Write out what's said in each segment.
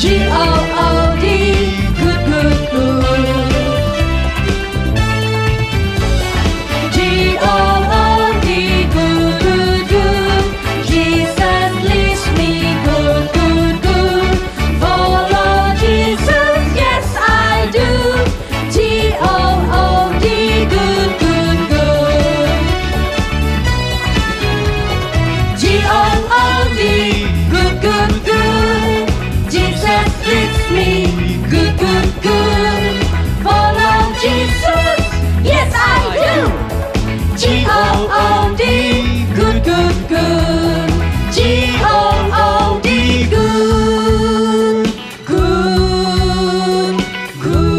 G-O-O-D, good, good, good. G-O-O-D, good, good, good. Jesus leads me good, good, good. Follow Jesus, yes I do. G-O-O-D, good, good, good. G-O-O-D, good, good, good. Jesus leads me good, good, good. Follow Jesus, yes I do. G-O-O-D, good, good, good. G-O-O-D, good, good, good.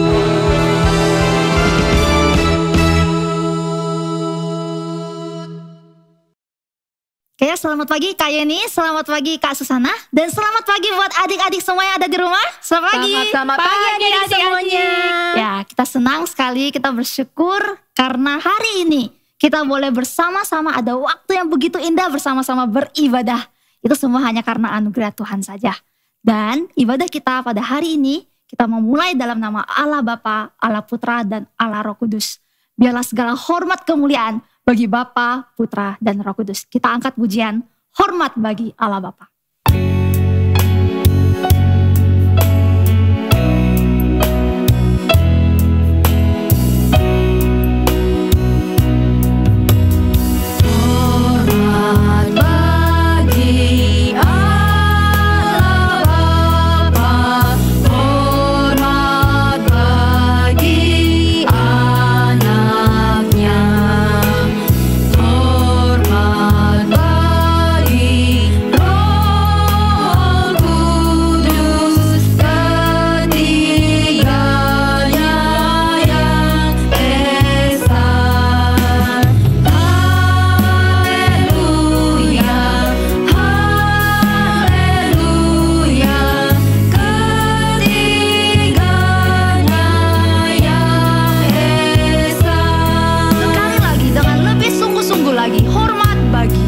Oke, selamat pagi Kak Yeni, selamat pagi Kak Susana, dan selamat pagi buat adik-adik semua yang ada di rumah. Selamat pagi. Selamat pagi adik-adik semuanya. Ya, kita senang sekali, kita bersyukur karena hari ini kita boleh bersama-sama ada waktu yang begitu indah bersama-sama beribadah. Itu semua hanya karena anugerah Tuhan saja. Dan ibadah kita pada hari ini, kita memulai dalam nama Allah Bapa, Allah Putra, dan Allah Roh Kudus. Biarlah segala hormat kemuliaan bagi Bapa, Putra, dan Roh Kudus. Kita angkat pujian, hormat bagi Allah Bapa. Hormat bagi Allah Bapa, hormat bagi anaknya, hormat bagi Roh Kudus, ketiganya yang esa. Haleluya, haleluya, ketiganya yang esa. Sekali lagi dengan lebih sungguh-sungguh lagi, hormat bagi.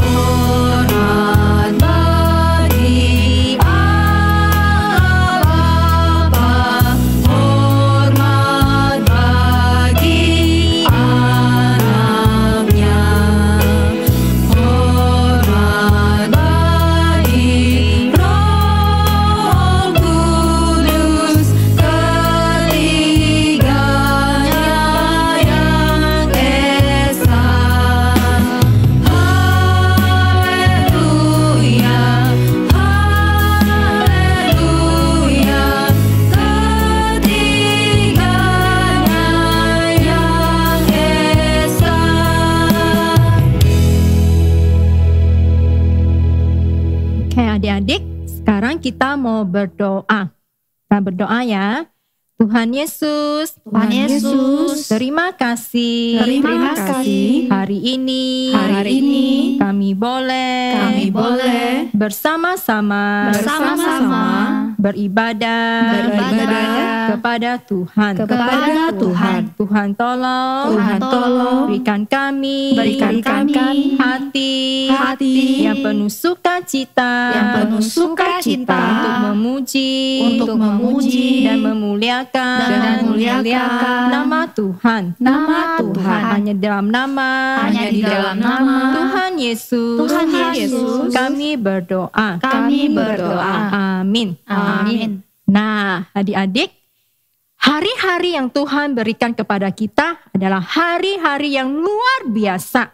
Hormat bagi Allah Bapa, hormat bagi anaknya, hormat bagi Roh Kudus, ketiganya yang esa. Haleluya, haleluya, ketiganya yang esa. Oke adik-adik, sekarang kita mau berdoa. Kita berdoa ya. Tuhan Yesus, Tuhan Yesus, terima kasih. Terima kasih. Hari ini kami boleh bersama-sama beribadah kepada Tuhan. Tuhan tolong berikan kami hati yang penuh sukacita untuk memuji dan memuliakan nama Tuhan. Hanya di dalam nama Tuhan Yesus kami berdoa. Amin. Nah, adik-adik, hari-hari yang Tuhan berikan kepada kita adalah hari-hari yang luar biasa.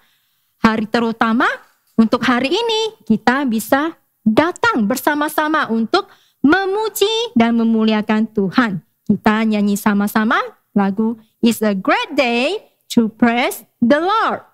Hari terutama untuk hari ini kita bisa datang bersama-sama untuk memuji dan memuliakan Tuhan. Kita nyanyi sama-sama lagu It's a Great Day to Praise the Lord.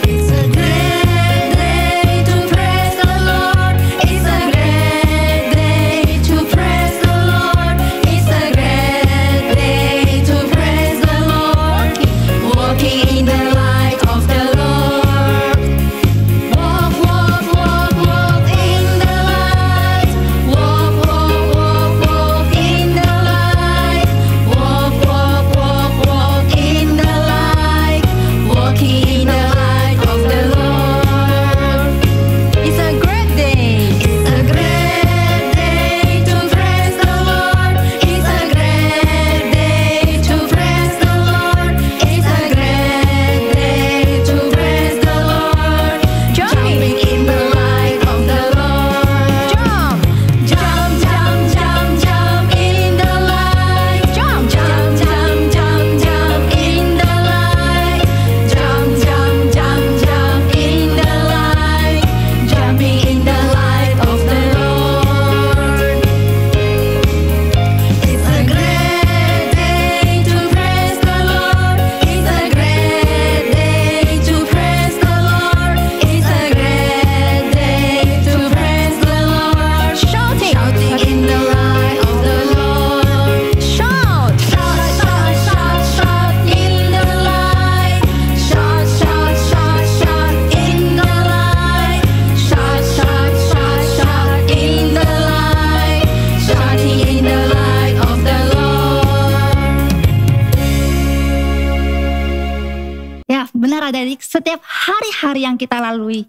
It's a great day to praise the Lord. It's a great day to praise the Lord. It's a great day to praise the Lord. Walking in the light of the Lord. Walk, walk, walk, walk in the light. Walk, walk, walk, walk in the light. Walk, walk, walk. adik-adik, setiap hari-hari yang kita lalui,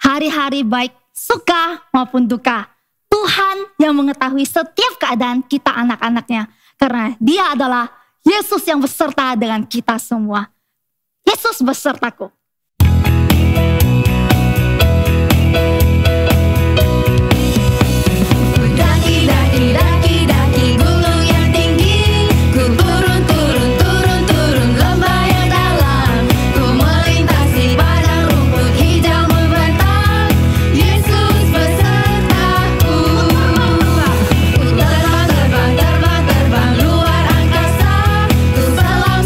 hari-hari baik suka maupun duka, Tuhan yang mengetahui setiap keadaan kita anak-anaknya. Karena Dia adalah Yesus yang beserta dengan kita semua. Yesus besertaku. Daki gunung yang tinggi, ku turun lembah yang dalam, ku melintasi padang rumput hijau membentang. Yesus besertaku. Ku terbang luar angkasa, ku selam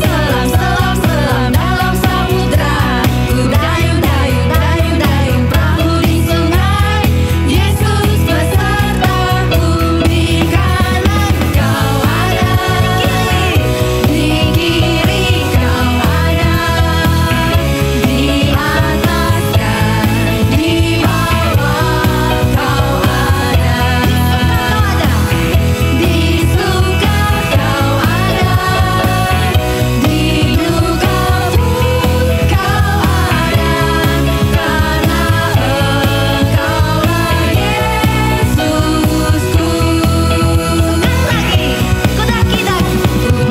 dalam samudra, ku dayung perahu di sungai. Yesus besertaku. Di kanan kau ada, di kiri kau ada, di atas dan di bawah kau ada, di suka kau ada, di duka pun kau ada, karena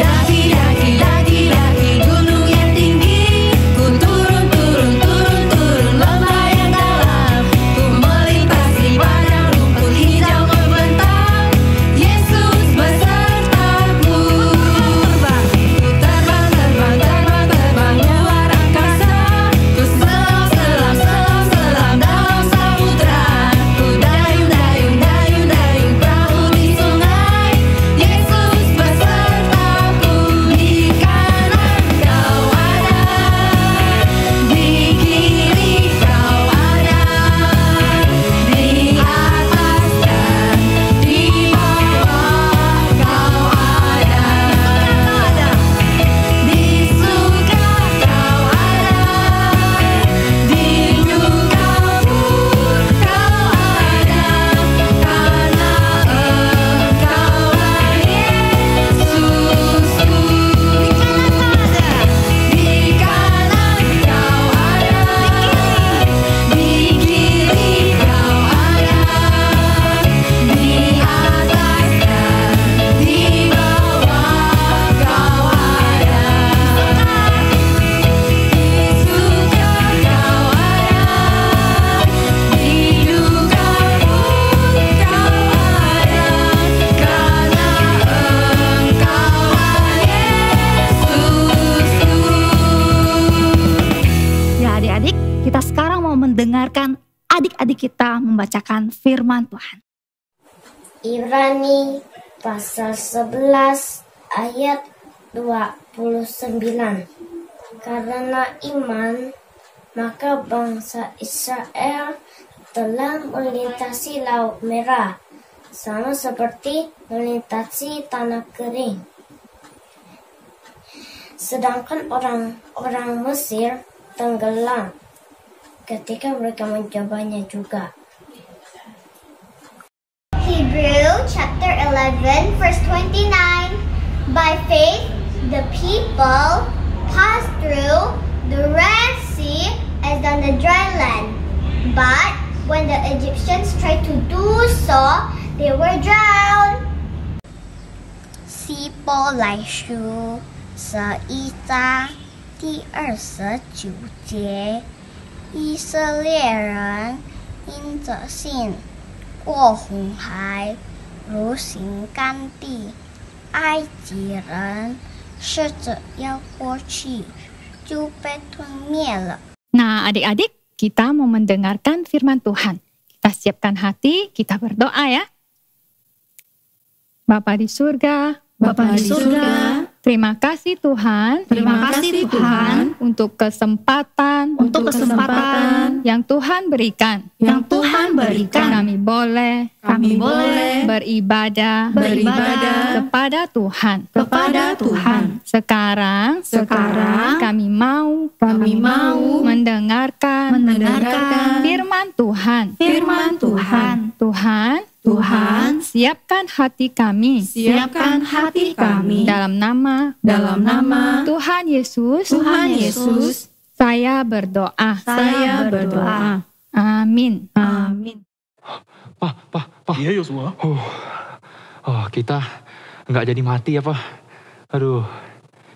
Engkaulah Yesusku. Daki gunung yang tinggi, ku turun lembah yang dalam, ku melintasi padang rumput hijau membentang. Yesus besertaku. Ku terbang luar angkasa, ku selam dalam samudra, ku dayung perahu di sungai. Yesus besertaku. Di kanan kau ada, di kiri kau ada, di atas dan di bawah kau ada, di suka kau ada, di duka pun kau ada, karena Engkaulah Yesusku. Di kanan kau ada, di kiri kau ada, di atas dan di bawah kau ada, di suka kau ada, di duka pun kau ada, karena Engkaulah Yesusku. Ya adik-adik, kita sekarang mau mendengarkan adik-adik kita membacakan firman Tuhan. Ibrani pasal 11 ayat 29. Karena iman, maka bangsa Israel telah melintasi Laut Merah, sama seperti melintasi tanah kering. Sedangkan orang-orang Mesir tenggelam ketika mereka mencobanya juga. Hebrews chapter 11 verse 29. By faith the people passed through the Red Sea as on the dry land. But when the Egyptians tried to do so, they were drowned. 希伯来书11章第29节，以色列人因着信过红海，如行干地；埃及人试着要过去，就被吞灭了。 Nah adik-adik, kita mau mendengarkan firman Tuhan. Kita siapkan hati, kita berdoa ya. Bapa di surga, terima kasih Tuhan. Untuk kesempatan yang Tuhan berikan. Kami boleh beribadah kepada Tuhan. Sekarang kami mau mendengarkan firman Tuhan. Tuhan, siapkan hati kami. Dalam nama Tuhan Yesus. Saya berdoa. Saya berdoa. Amin. Amin. Pak. Iya Yosua. Kita nggak jadi mati ya, Pak. Aduh,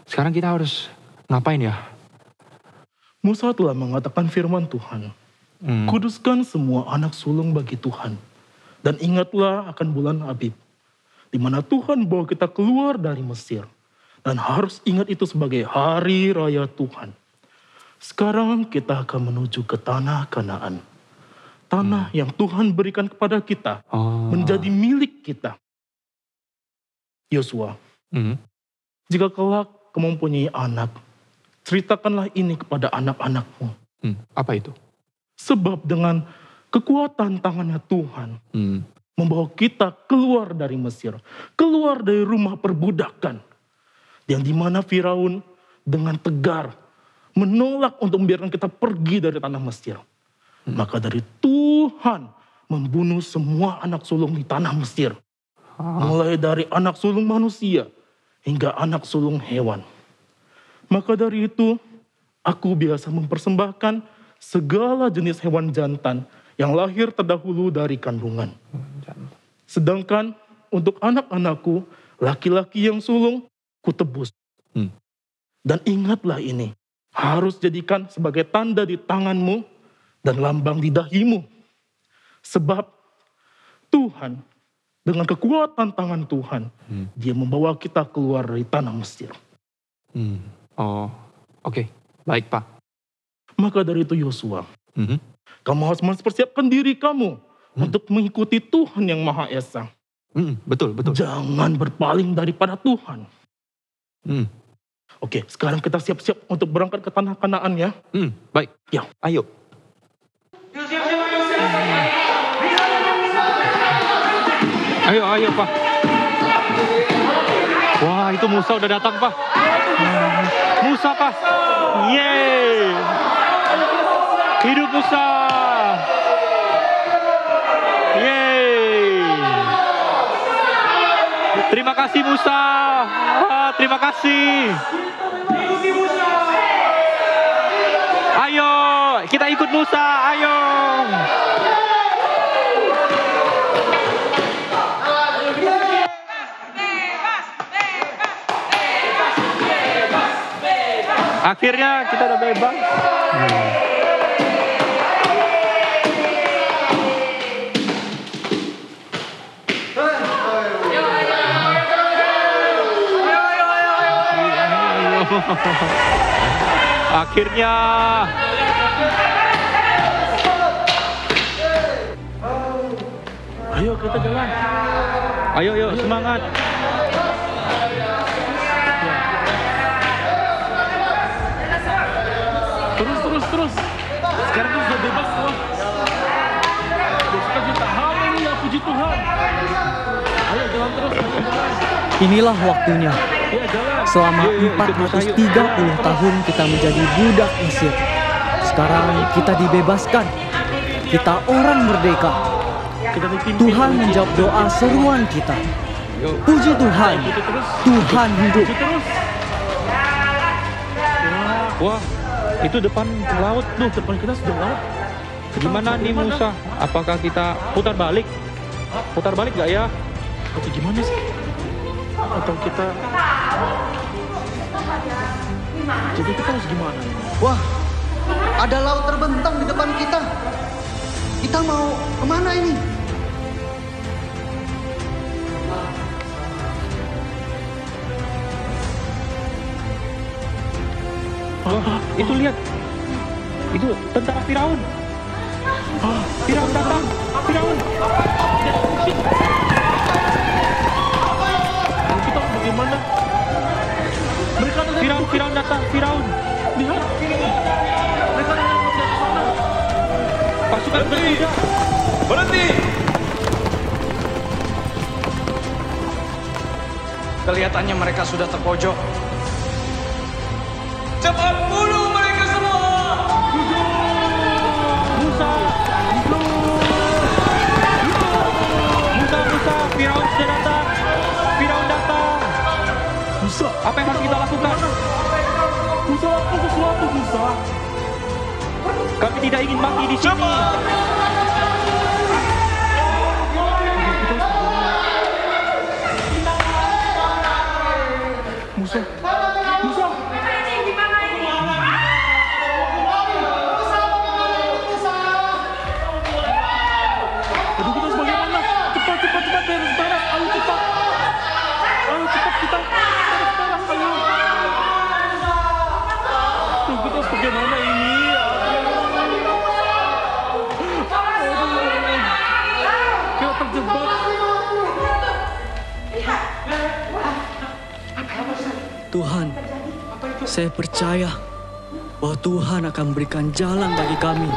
sekarang kita harus ngapain ya? Musa telah mengatakan firman Tuhan. Kuduskan semua anak sulung bagi Tuhan. Dan ingatlah akan bulan Abib, di mana Tuhan bawa kita keluar dari Mesir. Dan harus ingat itu sebagai hari raya Tuhan. Sekarang kita akan menuju ke tanah Kanaan. Tanah yang Tuhan berikan kepada kita, menjadi milik kita. Yosua, jika kelak kamu mempunyai anak, ceritakanlah ini kepada anak-anakmu. Apa itu? Sebab dengan kekuatan tangannya Tuhan, membawa kita keluar dari Mesir, keluar dari rumah perbudakan, yang dimana Firaun dengan tegar menolak untuk membiarkan kita pergi dari tanah Mesir. Maka dari Tuhan membunuh semua anak sulung di tanah Mesir. Mulai dari anak sulung manusia hingga anak sulung hewan. Maka dari itu aku biasa mempersembahkan segala jenis hewan jantan yang lahir terdahulu dari kandungan. Sedangkan untuk anak-anakku, laki-laki yang sulung, kutebus. Dan ingatlah ini, harus jadikan sebagai tanda di tanganmu dan lambang di dahimu. Sebab Tuhan, dengan kekuatan tangan Tuhan, Dia membawa kita keluar dari tanah Mesir. Oke. Baik, Pak. Maka dari itu Yosua, kamu harus mempersiapkan diri kamu untuk mengikuti Tuhan yang Maha Esa. Betul. Jangan berpaling daripada Tuhan. Oke, sekarang kita siap-siap untuk berangkat ke tanah Kanaan ya. Baik. Ya. Ayo. Ayo, Pak. Wah, itu Musa udah datang, Pak. Musa, Pak. Yeay. Hidup Musa. Yeay. Terima kasih Musa. Terima kasih. Ayo, kita ikut Musa. Ayo. Akhirnya kita udah bebas. Akhirnya. Ayo kita jalan. Ayo, semangat. Terus. Sekarang kita sudah bebas loh. Bersuka-cita, haleluya, puji Tuhan. Ayo jalan terus. Inilah waktunya. Selama 430 tahun kita menjadi budak Mesir. Sekarang kita dibebaskan. Kita orang merdeka. Tuhan menjawab doa seruan kita. Puji Tuhan. Tuhan hidup. Wah, itu depan laut tuh. Depan kita sudah laut. Gimana nih Musa? Apakah kita putar balik? Putar balik gak ya? Atau gimana sih? Atau kita... Jadi kita harus gimana? Wah, ada laut terbentang di depan kita. Kita mau kemana ini? Wah, itu lihat. Itu tentara Firaun. Firaun datang. Firaun. Kita bagaimana? Firaun datang. Firaun. Lihat. Mereka datang ke sana. Pasukan berkuda. Berhenti! Kelihatannya mereka sudah terpojok. Cepat bunuh mereka semua! Musa, Firaun sudah datang. Firaun datang. Musa, Apa yang harus kita lakukan? Musa, lakukan sesuatu, Musa. Kami tidak ingin mati di sini. Musa. Musa. Aduh, kita harus bagaimana? Cepat, cepat, cepat, beres-beres. Ayo cepat. Ayo cepat kita. Beres-beres, ayo. Aduh, kita harus bagaimana ini? Kita terjebak. Tuhan, saya percaya bahwa Tuhan akan memberikan jalan bagi kami.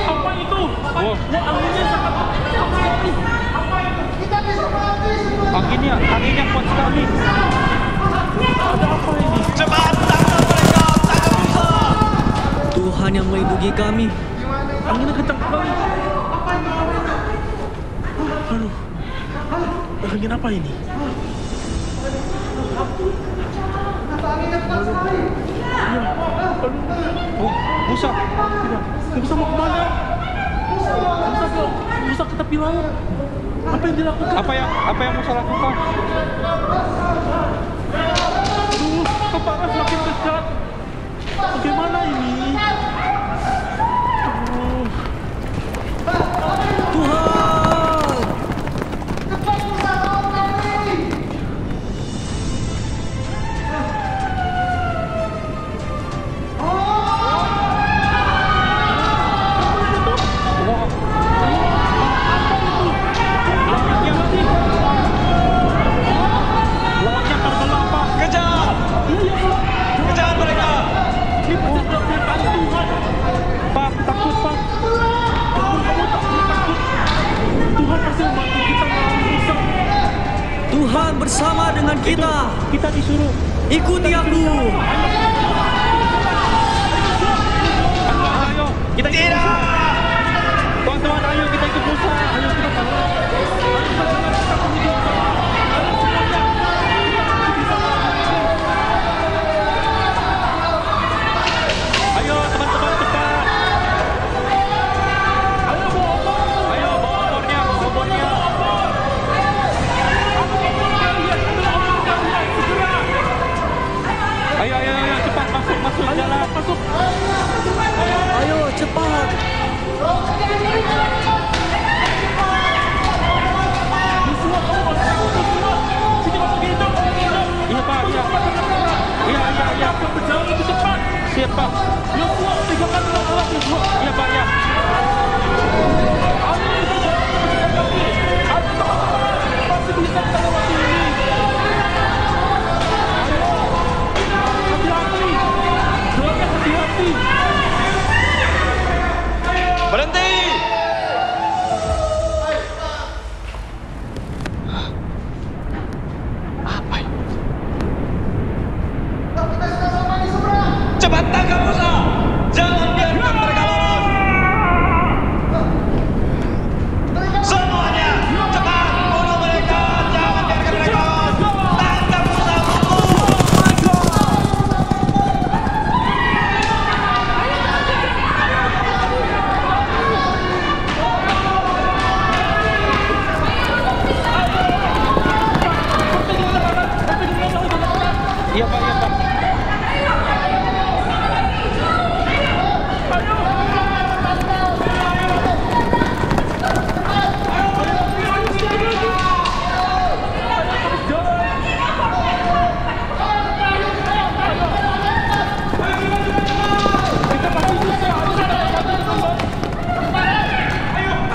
Apa itu? Anginnya sangat sekali. Anginnya kuat sekali. Ada apa ini? Cepat tangkap mereka, tangkap Musa. Tuhan yang melindungi kami. Anginnya kencang sekali. Aduh, angin apa ini? Oh, Musa. Musa mau kemana? Musa ke tepi laut. Apa yang dilakukan? Apa yang Musa lakukan? Aduh, kepala semakin dekat. Bagaimana ini? Aduh. Tuhan! Lautnya terbelah, Pak. Kejar! Kejar mereka! Ini benar-benar Tuhan. Pak, takut, Pak. Kamu takut. Tuhan pasti membantu kita melawan Musa. Tuhan bersama dengan kita. Kita disuruh. Ikuti aku. Ayo, kita ikut Musa. Teman-teman, ayo kita ikut Musa. Ayo kita Ayo teman-teman cepat. Ayo bawa obornya. Ayo cepat masuk jalan. Masuk. Ayo cepat. Iya Pak, iya. Iya. Berjalan lebih cepat. Siap Pak. Yosua, pegangan dengan alat Yosua. Iya Pak, ya. Masih bisa kita lewati ini. Hati-hati. Doanya hati-hati. Berhenti! Apa ini? Cepat tangkap Musa! Jangan biarkan mereka lolos! Semuanya! Cepat bunuh mereka! Jangan biarkan mereka lolos! Tangkap Musa! Iya Pak, iya Pak.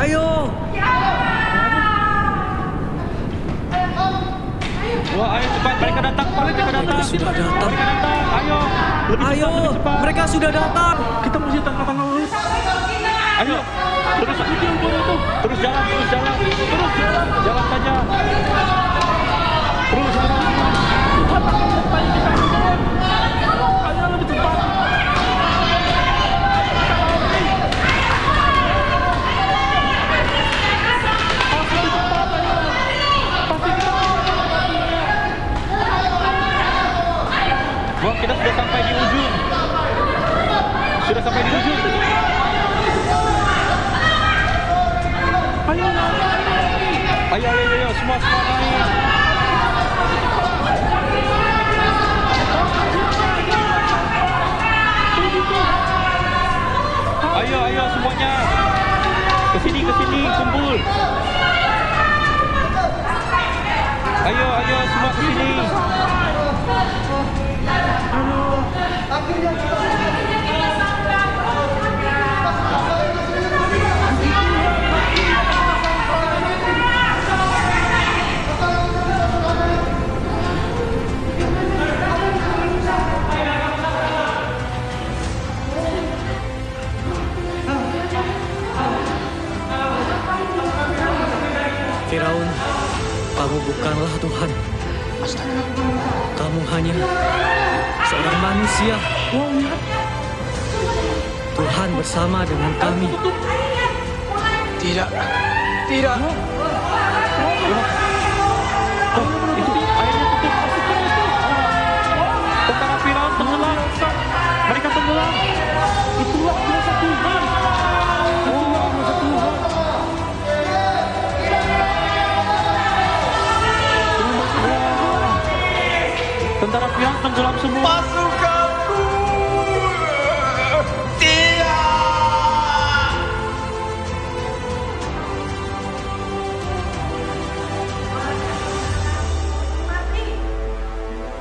Ayo. Wah, ayo cepat mereka datang. Mereka sudah datang. Ayo. Ayo, mereka sudah datang. Kita masih tengah-tengah laut. Ayo. Terus jalan. Jalan saja. Terus jalan. Ayo lebih cepat. Wah, kita sudah sampai di ujung. Sudah sampai di ujung. Ayo, semua naik. Ayo semuanya. Kesini, kumpul. Ayo semua kesini. Firaun, kamu bukanlah Tuhan. Kamu hanya seorang manusia. Tuhan bersama dengan kami. Tidak. Itu airnya tutup. Tentara Firaun tenggelam. Mereka tenggelam. Itulah kuasa Tuhan. Tentara Firaun tenggelam semua. Pasukanku. Tidak.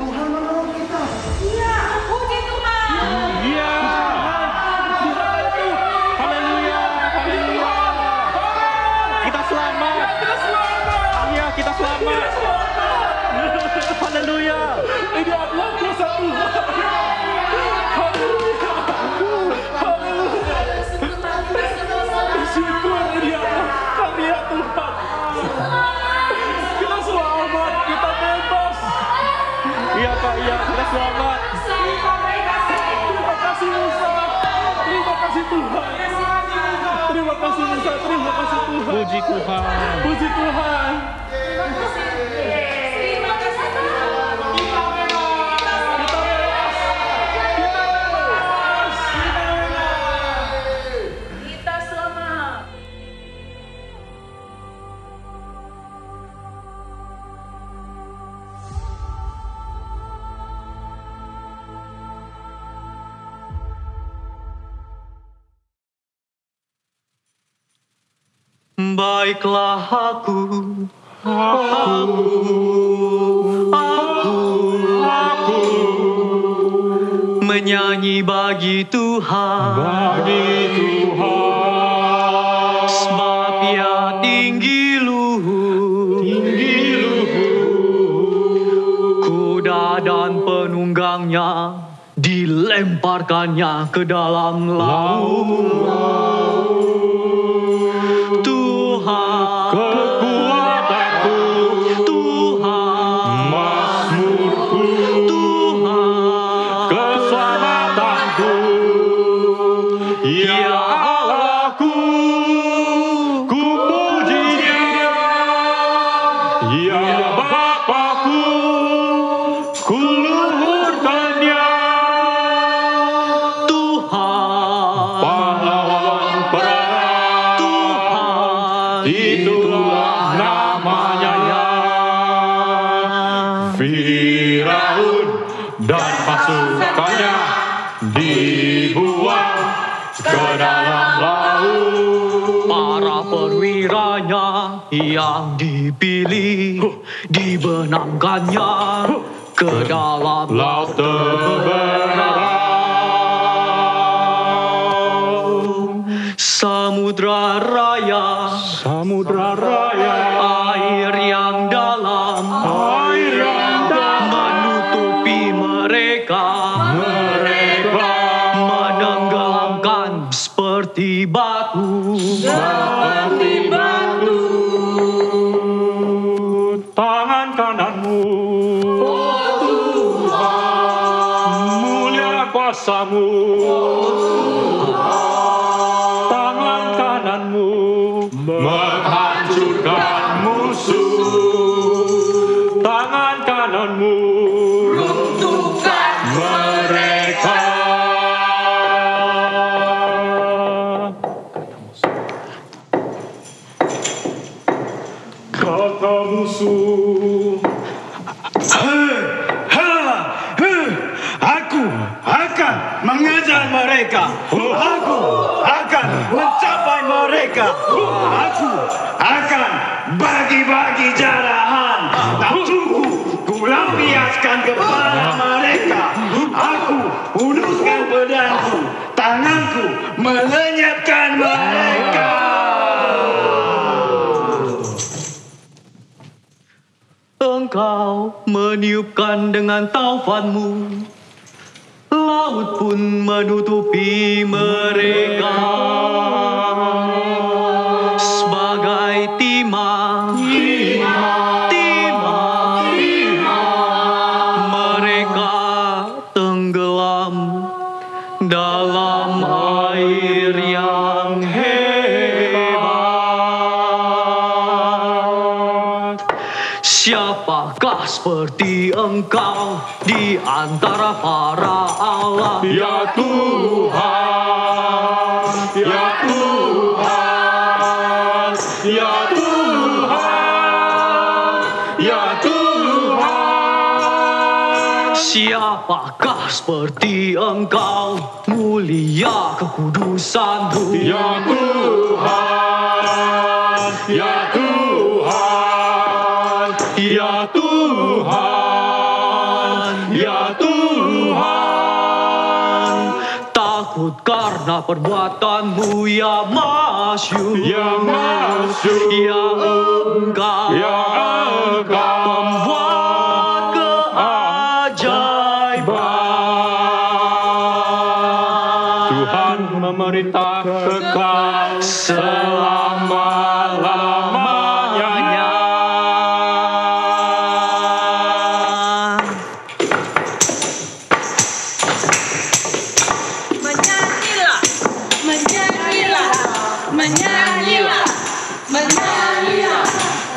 Tuhan menolong kita. Iya. Haleluya. Kita selamat. Iya, kita selamat. Haleluya. Ini adalah kuasa Tuhan. Haleluya. Bersyukur ini adalah karya Tuhan. Kita selamat, kita bebas. Iya Pak, kita selamat. Terima kasih Musa. Terima kasih Tuhan. Terima kasih Musa. Terima kasih Tuhan. Puji Tuhan. Puji Tuhan. Baiklah aku menyanyi bagi Tuhan, sebab Ia tinggi luhur, kuda dan penunggangnya dilemparkannya ke dalam laut. Kekuatanku, Tuhan, mazmurku, Tuhan, keselamatanku, Ya Allahku, ku puji Dia. Ya Bapakku, ku luhurkan Dia. Tuhan, Pahlawan perang, Tuhan, itulah namanya ya. Firaun dan pasukannya dibuang ke dalam laut. para perwiranya yang dipilih dibenamkannya ke dalam Laut terbelah. Samudra raya, air yang dalam, menutupi mereka, menenggelamkan seperti batu. Tangan kananmu, oh Tuhan, mulia kuasamu. Tangan kananmu menghancurkan musuh. Tangan kananmu runtuhkan mereka. Aku akan bagi-bagi jarahan. Tak tunggu, ku lampiaskan kepada mereka. Aku ulurkan pedangku, tanganku melenyapkan mereka. Engkau meniupkan dengan taufanmu, laut pun menutupi mereka. Sebagai timah, mereka tenggelam dalam air yang hebat. Siapakah seperti engkau di antara para Allah? Ya Tuhan, ya Tuhan, ya Tuhan, ya Tuhan. Siapakah seperti engkau, mulia kekudusan-Mu? Ya Tuhan, ya Tuhan, ya Tuhan, ya Tuhan. Takut karena perbuatan-Mu, ya Masyur, Ya Masyur, ya Engkau, ya Engkau, pembuat keajaiban. Tuhan memerintah kekal selama-lamanya. Menyanyilah, menyanyilah, menyanyilah, menyanyilah,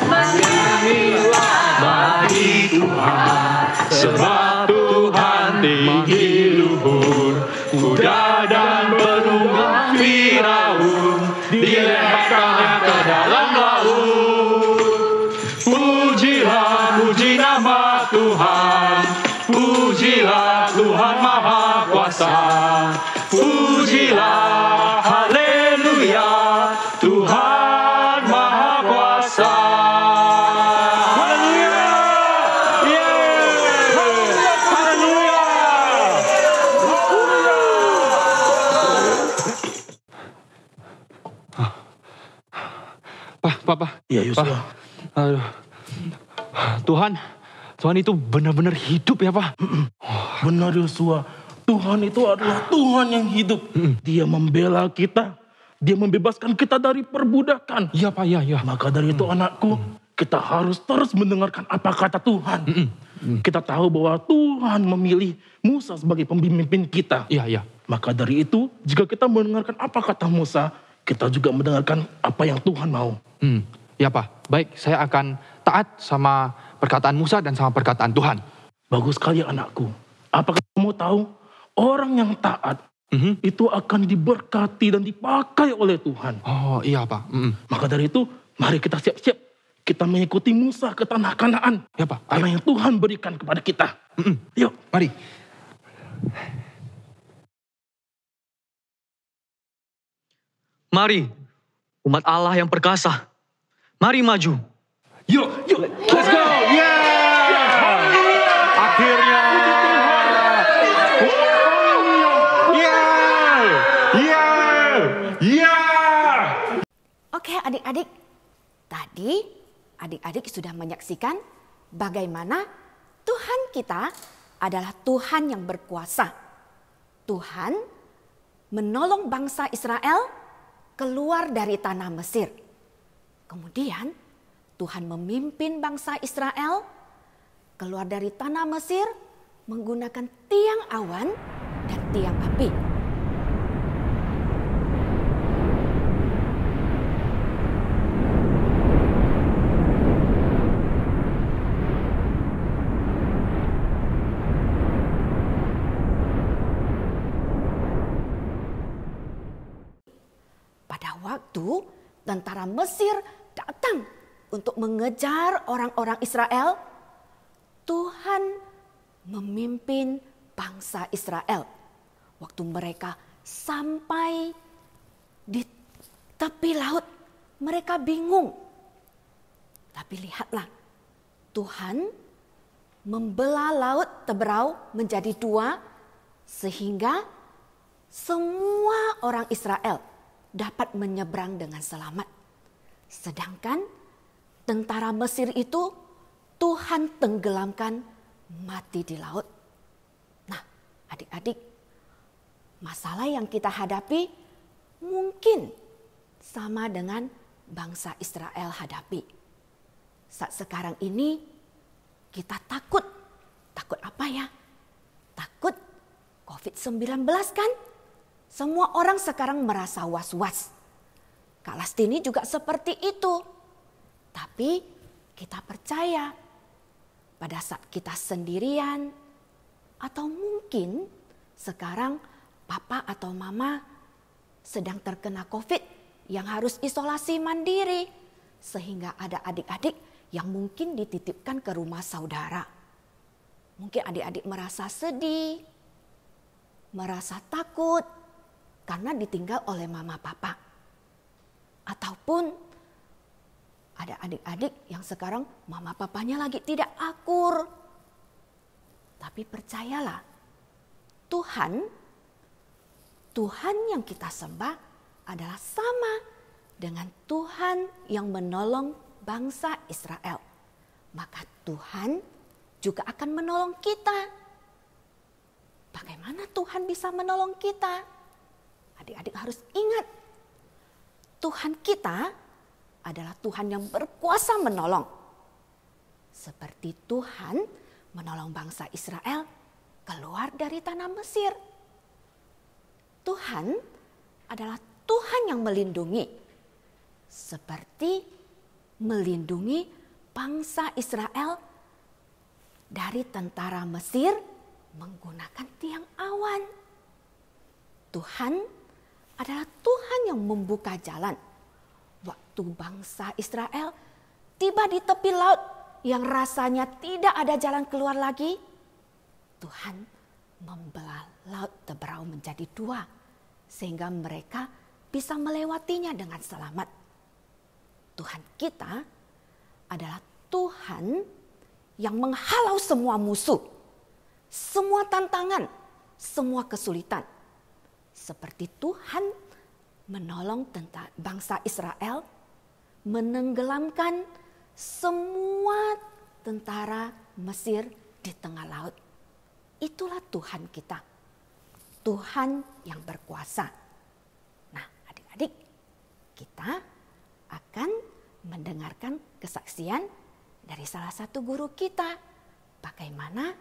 menyanyilah. Bagi Tuhan, sebab Tuhan tinggi luhur, kuda dan penunggang Firaun dilemparkannya ke dalam laut. Pujilah, puji nama Tuhan, pujilah Tuhan Maha Kuasa, pujilah, haleluya, Tuhan Maha Kuasa. Haleluya! Yeay! Haleluya! Pak. Ya Yosua. Aduh. Tuhan itu benar-benar hidup ya Pak. Benar Yosua. Tuhan itu adalah Tuhan yang hidup. Dia membela kita. Dia membebaskan kita dari perbudakan. Iya Pak, iya. Maka dari itu anakku, kita harus terus mendengarkan apa kata Tuhan. Kita tahu bahwa Tuhan memilih Musa sebagai pemimpin kita. Iya. Maka dari itu, jika kita mendengarkan apa kata Musa, kita juga mendengarkan apa yang Tuhan mau. Ya Pak, baik, saya akan taat sama perkataan Musa dan sama perkataan Tuhan. Bagus sekali anakku. Apakah kamu tahu, orang yang taat itu akan diberkati dan dipakai oleh Tuhan. Oh iya Pak. Maka dari itu, mari kita siap-siap. Kita mengikuti Musa ke tanah Kanaan. Ya Pak. Tanah yang Tuhan berikan kepada kita. Yuk. Mari. Mari, umat Allah yang perkasa. Mari maju. Yuk, let's go. Akhirnya. Oke adik-adik, tadi adik-adik sudah menyaksikan bagaimana Tuhan kita adalah Tuhan yang berkuasa. Tuhan menolong bangsa Israel keluar dari tanah Mesir. Kemudian Tuhan memimpin bangsa Israel keluar dari tanah Mesir menggunakan tiang awan dan tiang api. Pada waktu tentara Mesir datang untuk mengejar orang-orang Israel, Tuhan memimpin bangsa Israel. Waktu mereka sampai di tepi laut mereka bingung. Tapi lihatlah, Tuhan membelah laut Teberau menjadi dua sehingga semua orang Israel dapat menyeberang dengan selamat. Sedangkan tentara Mesir itu Tuhan tenggelamkan mati di laut. Nah, adik-adik, masalah yang kita hadapi mungkin sama dengan bangsa Israel hadapi. Saat sekarang ini kita takut. Takut apa ya? Takut COVID-19 kan? Semua orang sekarang merasa was-was. Kak Lastini juga seperti itu. Tapi kita percaya pada saat kita sendirian atau mungkin sekarang papa atau mama sedang terkena COVID yang harus isolasi mandiri. Sehingga ada adik-adik yang mungkin dititipkan ke rumah saudara. Mungkin adik-adik merasa sedih, merasa takut karena ditinggal oleh mama papa. Ataupun ada adik-adik yang sekarang mama papanya lagi tidak akur. Tapi percayalah, Tuhan yang kita sembah adalah sama dengan Tuhan yang menolong bangsa Israel. Maka Tuhan juga akan menolong kita. Bagaimana Tuhan bisa menolong kita? Adik-adik harus ingat, Tuhan kita adalah Tuhan yang berkuasa menolong. Seperti Tuhan menolong bangsa Israel keluar dari tanah Mesir. Tuhan adalah Tuhan yang melindungi. Seperti melindungi bangsa Israel dari tentara Mesir menggunakan tiang awan. Tuhan adalah Tuhan yang membuka jalan. Waktu bangsa Israel tiba di tepi laut yang rasanya tidak ada jalan keluar lagi, Tuhan membelah laut Teberau menjadi dua sehingga mereka bisa melewatinya dengan selamat. Tuhan kita adalah Tuhan yang menghalau semua musuh, semua tantangan, semua kesulitan. Seperti Tuhan menolong bangsa Israel menenggelamkan semua tentara Mesir di tengah laut. Itulah Tuhan kita, Tuhan yang berkuasa. Nah, adik-adik, kita akan mendengarkan kesaksian dari salah satu guru kita. Bagaimana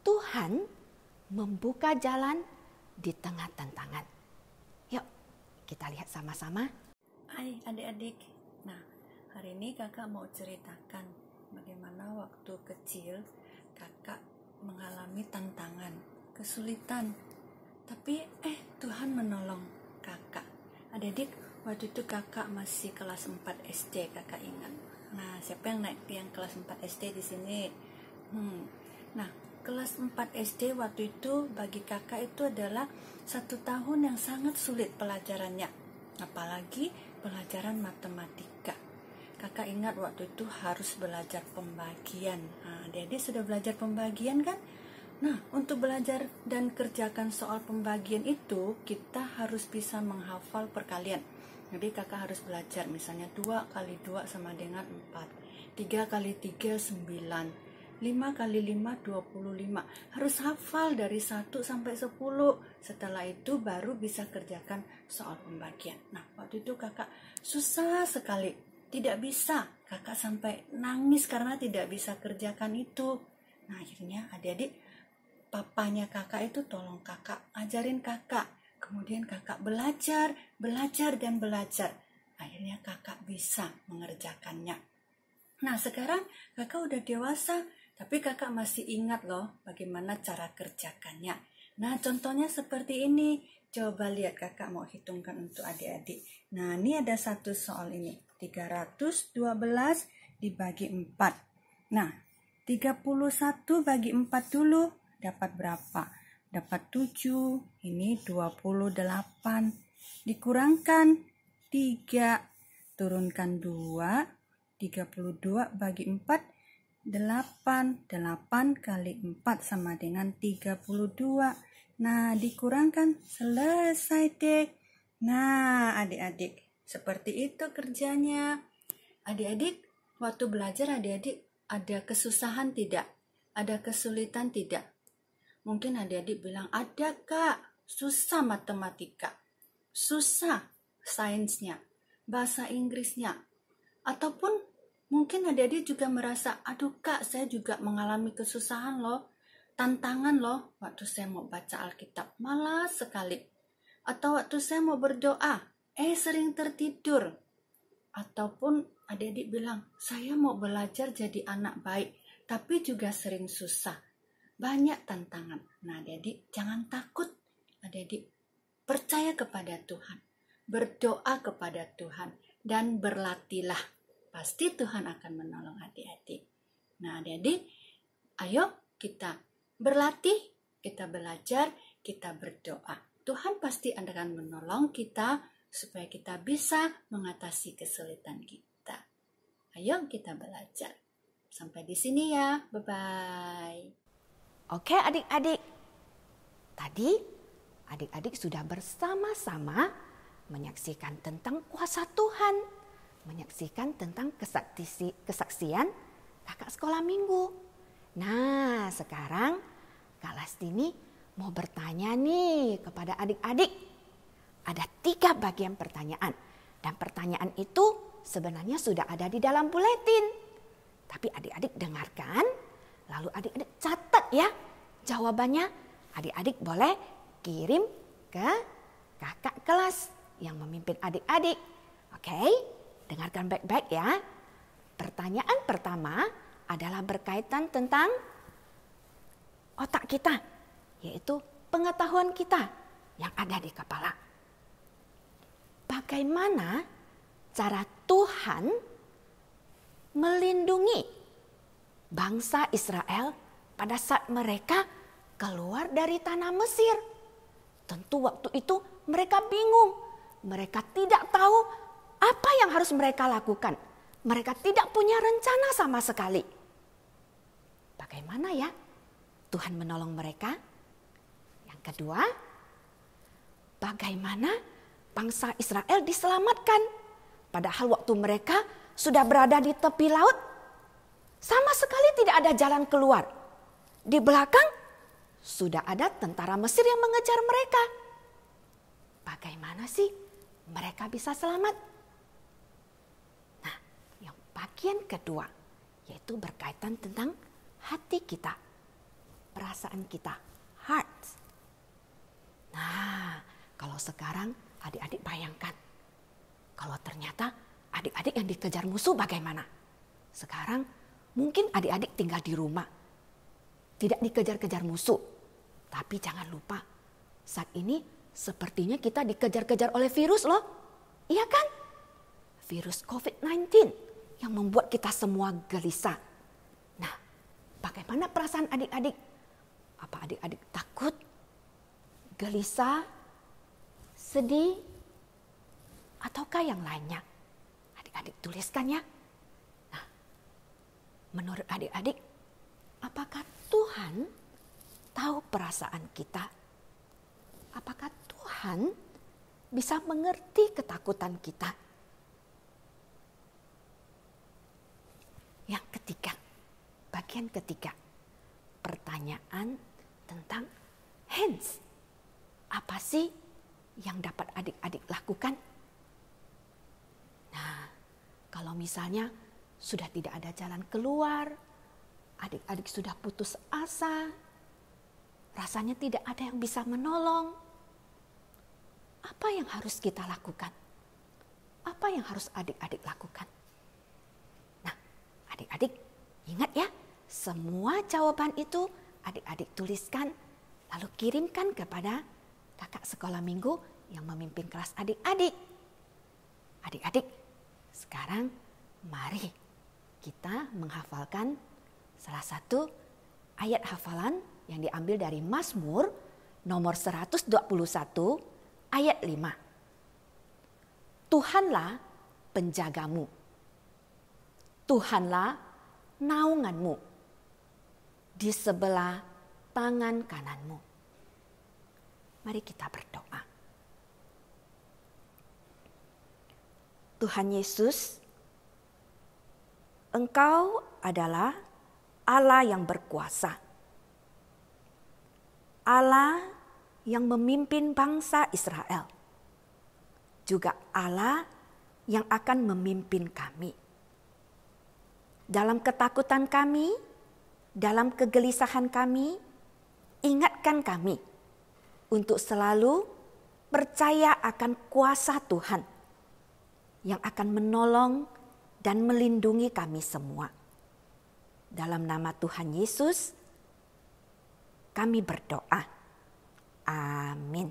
Tuhan membuka jalan di tengah tantangan. Yuk, kita lihat sama-sama. Hai adik-adik. Nah, hari ini kakak mau ceritakan bagaimana waktu kecil kakak mengalami tantangan, kesulitan. Tapi Tuhan menolong kakak. Adik-adik, waktu itu kakak masih kelas 4 SD, kakak ingat. Nah, siapa yang naik yang kelas 4 SD di sini? Nah, kelas 4 SD waktu itu bagi kakak itu adalah 1 tahun yang sangat sulit pelajarannya. Apalagi pelajaran matematika. Kakak ingat waktu itu harus belajar pembagian. Nah, adik-adik sudah belajar pembagian kan? Nah, untuk belajar dan kerjakan soal pembagian itu, kita harus bisa menghafal perkalian. Jadi kakak harus belajar misalnya 2 kali 2 sama dengan 4. 3 kali 3 9. 5 kali 5 25. Harus hafal dari 1 sampai 10. Setelah itu baru bisa kerjakan soal pembagian. Nah, waktu itu kakak susah sekali. Tidak bisa. Kakak sampai nangis karena tidak bisa kerjakan itu. Nah, akhirnya adik-adik, papanya kakak itu tolong kakak, ajarin kakak. Kemudian kakak belajar dan belajar. Akhirnya kakak bisa mengerjakannya. Nah, sekarang kakak udah dewasa, tapi kakak masih ingat loh bagaimana cara kerjakannya. Nah, contohnya seperti ini. Coba lihat, kakak mau hitungkan untuk adik-adik. Nah, ini ada satu soal ini. 312 dibagi 4. Nah, 31 bagi 4 dulu. Dapat berapa? Dapat 7, ini 28. Dikurangkan 3. Turunkan 2, 32 bagi 4, 8. 8 kali 4 sama dengan 32. Nah, dikurangkan, selesai dek. Nah, adik-adik, seperti itu kerjanya. Adik-adik, waktu belajar adik-adik ada kesusahan tidak? Ada kesulitan tidak? Mungkin adik-adik bilang, ada kak, susah matematika, susah sainsnya, bahasa Inggrisnya. Ataupun mungkin adik-adik juga merasa, aduh kak, saya juga mengalami kesusahan loh, tantangan loh, waktu saya mau baca Alkitab, malas sekali. Atau waktu saya mau berdoa, sering tertidur. Ataupun adik-adik bilang, saya mau belajar jadi anak baik, tapi juga sering susah. Banyak tantangan. Nah, adik-adik jangan takut. Adik-adik percaya kepada Tuhan. Berdoa kepada Tuhan. Dan berlatihlah. Pasti Tuhan akan menolong adik-adik. Nah, adik-adik, ayo kita berlatih, kita belajar, kita berdoa. Tuhan pasti akan menolong kita supaya kita bisa mengatasi kesulitan kita. Ayo kita belajar. Sampai di sini ya. Bye-bye. Oke adik-adik. Tadi adik-adik sudah bersama-sama menyaksikan tentang kuasa Tuhan. Menyaksikan tentang kesaksian kakak sekolah minggu. Nah, sekarang Kak Lastini mau bertanya nih kepada adik-adik. Ada 3 bagian pertanyaan. Dan pertanyaan itu sebenarnya sudah ada di dalam buletin. Tapi adik-adik dengarkan, lalu adik-adik catat ya jawabannya. Adik-adik boleh kirim ke kakak kelas yang memimpin adik-adik. Oke, dengarkan baik-baik ya. Pertanyaan pertama adalah berkaitan tentang otak kita, yaitu pengetahuan kita yang ada di kepala. Bagaimana cara Tuhan melindungi bangsa Israel pada saat mereka keluar dari tanah Mesir? Tentu waktu itu mereka bingung. Mereka tidak tahu apa yang harus mereka lakukan. Mereka tidak punya rencana sama sekali. Bagaimana ya Tuhan menolong mereka? Yang kedua, bagaimana bangsa Israel diselamatkan? Padahal waktu mereka sudah berada di tepi laut, sama sekali tidak ada jalan keluar. Di belakang sudah ada tentara Mesir yang mengejar mereka. Bagaimana sih mereka bisa selamat? Nah, yang bagian kedua yaitu berkaitan tentang hati kita, perasaan kita, heart. Nah, kalau sekarang adik-adik bayangkan, kalau ternyata adik-adik yang dikejar musuh bagaimana? Sekarang mungkin adik-adik tinggal di rumah, tidak dikejar-kejar musuh. Tapi jangan lupa, saat ini sepertinya kita dikejar-kejar oleh virus loh. Iya kan? Virus COVID-19 yang membuat kita semua gelisah. Nah, bagaimana perasaan adik-adik? Apa adik-adik takut, gelisah, sedih, ataukah yang lainnya? Adik-adik tuliskan ya. Nah, menurut adik-adik, apakah Tuhan tahu perasaan kita? Apakah Tuhan bisa mengerti ketakutan kita? Yang ketiga, bagian ketiga, pertanyaan tentang hands. Apa sih yang dapat adik-adik lakukan? Nah, kalau misalnya sudah tidak ada jalan keluar, adik-adik sudah putus asa, rasanya tidak ada yang bisa menolong, apa yang harus kita lakukan? Apa yang harus adik-adik lakukan? Nah, adik-adik ingat ya, semua jawaban itu adik-adik tuliskan, lalu kirimkan kepada kakak sekolah minggu yang memimpin kelas adik-adik. Adik-adik, sekarang mari kita menghafalkan salah satu ayat hafalan yang diambil dari Mazmur nomor 121 ayat 5. Tuhanlah penjagamu. Tuhanlah naunganmu di sebelah tangan kananmu. Mari kita berdoa. Tuhan Yesus, Engkau adalah Allah yang berkuasa. Allah yang memimpin bangsa Israel. Juga Allah yang akan memimpin kami. Dalam ketakutan kami, dalam kegelisahan kami, ingatkan kami untuk selalu percaya akan kuasa Tuhan yang akan menolong dan melindungi kami semua. Dalam nama Tuhan Yesus, kami berdoa. Amin.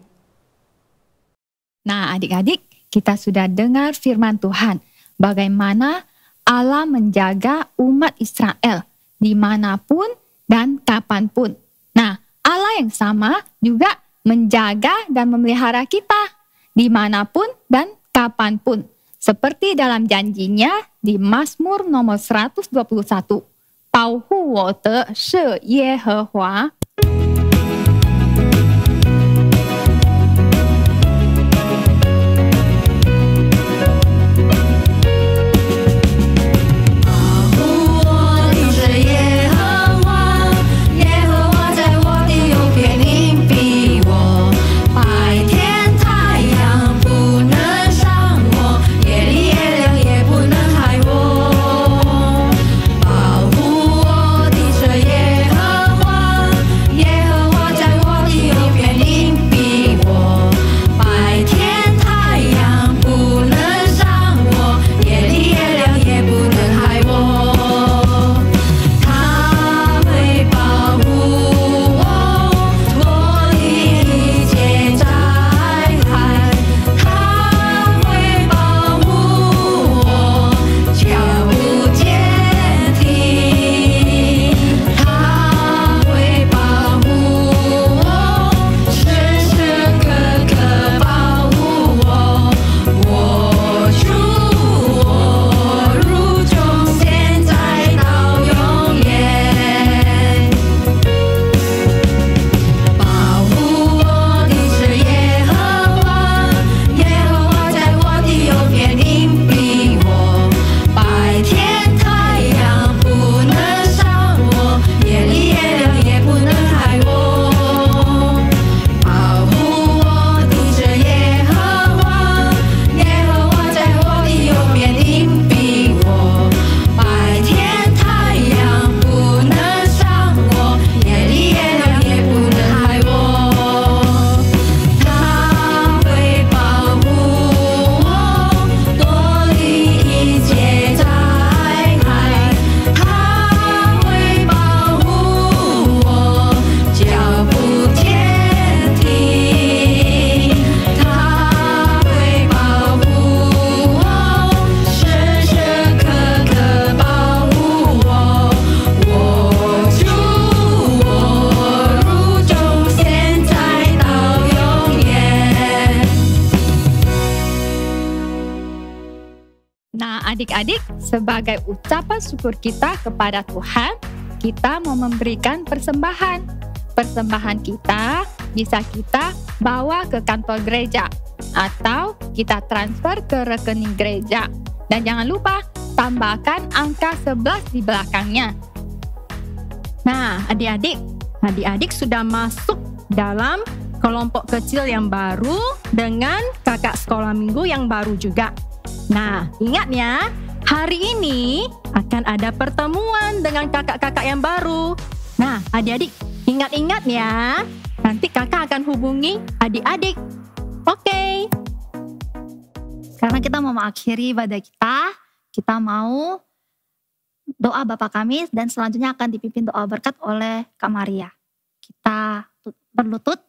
Nah, adik-adik, kita sudah dengar firman Tuhan. Bagaimana Allah menjaga umat Israel dimanapun dan kapanpun. Nah, Allah yang sama juga menjaga dan memelihara kita dimanapun dan kapanpun. Seperti dalam janjinya di Mazmur nomor 121. 保护我的是耶和华。Adik-adik, sebagai ucapan syukur kita kepada Tuhan, kita mau memberikan persembahan. Persembahan kita bisa kita bawa ke kantor gereja atau kita transfer ke rekening gereja. Dan jangan lupa tambahkan angka 11 di belakangnya. Nah, adik-adik sudah masuk dalam kelompok kecil yang baru dengan kakak sekolah minggu yang baru juga. Nah, ingat ya, hari ini akan ada pertemuan dengan kakak-kakak yang baru. Nah, adik-adik, ingat-ingat ya, nanti kakak akan hubungi adik-adik. Oke. Karena kita mau mengakhiri ibadah kita mau doa Bapa kami dan selanjutnya akan dipimpin doa berkat oleh Kak Maria. Kita berlutut.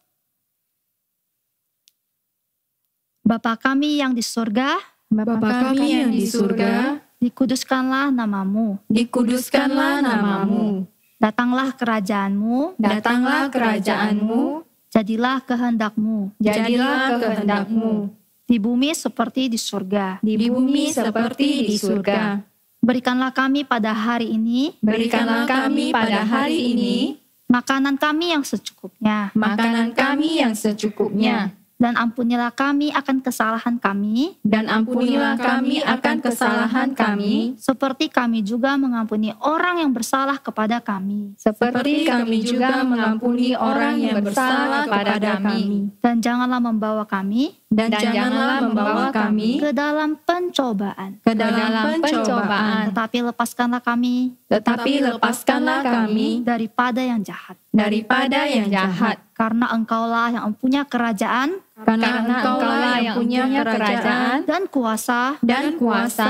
Bapa kami yang di surga, Bapa kami yang di surga, dikuduskanlah namamu. dikuduskanlah namamu. Datanglah kerajaanmu. Datanglah kerajaanmu. Jadilah kehendakmu. Jadilah kehendakmu. di bumi seperti di surga. Di bumi seperti di surga. Berikanlah kami pada hari ini, Berikanlah kami pada hari ini makanan kami yang secukupnya. makanan kami yang secukupnya. Dan ampunilah kami akan kesalahan kami, Dan ampunilah kami akan kesalahan kami, seperti kami juga mengampuni orang yang bersalah kepada kami. seperti kami juga mengampuni orang yang bersalah kepada kami. Dan janganlah membawa kami Dan janganlah membawa kami ke dalam pencobaan, ke dalam pencobaan, tetapi lepaskanlah kami tetapi lepaskanlah kami daripada yang jahat. daripada yang jahat. Karena Engkaulah yang mempunyai kerajaan Karena Engkaulah yang punya kerajaan dan kuasa dan kuasa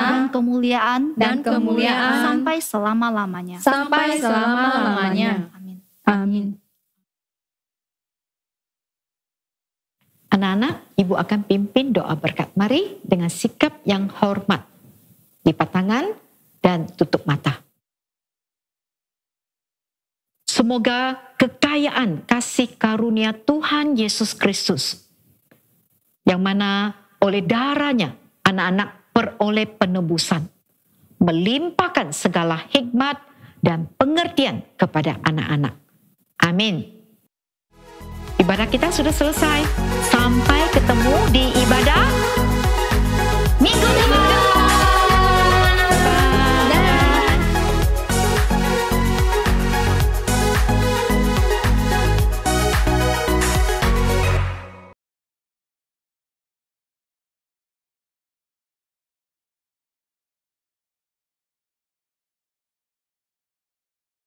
dan kemuliaan sampai selama-lamanya. selama-lamanya. Amin. Anak-anak, Ibu akan pimpin doa berkat. Mari dengan sikap yang hormat. Lipat tangan dan tutup mata. Semoga kekayaan kasih karunia Tuhan Yesus Kristus, yang mana oleh darahnya anak-anak peroleh penebusan, melimpahkan segala hikmat dan pengertian kepada anak-anak. Amin. Ibadah kita sudah selesai. Sampai ketemu di ibadah